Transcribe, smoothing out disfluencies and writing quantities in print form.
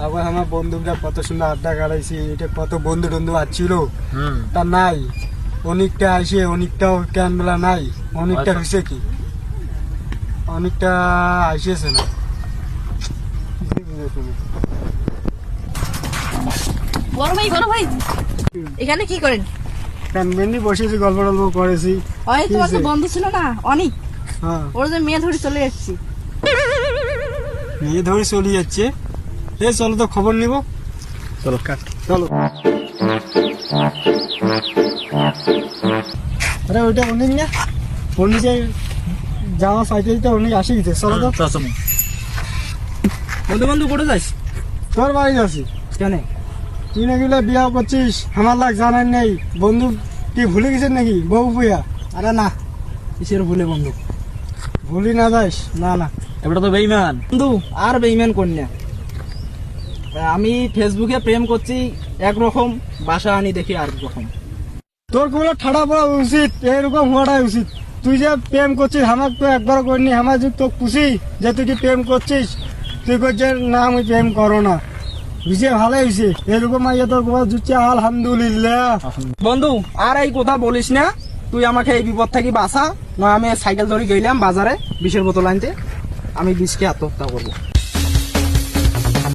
আবার আমার বন্ধুরা কত সুন্দর আড্ডা কাটাইছি, এটা কত বন্ধু টন্ধু আসছিল, তা নাই। অনেকটা আসে, অনেকটাও কেন বেলা নাই। অনেকটা হয়েছে কি, অনেকটা আসিয়েছে না। বড় ভাই এখানে কি করেন? মেনলি বসেছি, গল্প টল্প করেছি। ওই তোমার তো বন্ধু ছিল না অনেক, হ্যাঁ, ওর যে মেয়ে ধরে চলে যাচ্ছি। মেয়ে ধরে চলে যাচ্ছে। চলো তো খবর নিব, চলো চলো। আরে ওইটা অনেক না, উনি যে যাওয়া সাইকেলটা অনেক আসে গেছে। চলো তো। বন্ধু করে যাস? তোর বাড়ি আছি কেন? তুই নাকি বিয়া করছিস, আমার লাগ জানার নেই। বন্ধু কি ভুলে গেছেন নাকি বউ বুয়া? আরে না, কিসের ভুলে বন্ধু? ভুলি না যাস। না এটা তো বেইমান বন্ধু। আর বেইমান কন্যা, আমি ফেসবুকে প্রেম করছি একরকম, বাসা আনি দেখি আর রকম। তোর কোনো ঠাড়া পড়া উচিত, এরকম হওয়াটাই উচিত। তুই যে প্রেম করছিস, আমার তো একবার করিনি। আমার যদি তোকে খুশি যে তুই কি প্রেম করছিস, তুই করছিস না আমি প্রেম করো না, বুঝে ভালো হয়েছে। এরকম মাইয়া তোর গোয়া জুচ্ছে, আলহামদুলিল্লাহ। বন্ধু আর এই কথা বলিস না, তুই আমাকে এই বিপদ থেকে বাঁচা, না আমি সাইকেল ধরে গেলাম বাজারে বিষের বোতল আনতে, আমি বিষকে আত্মহত্যা করবো।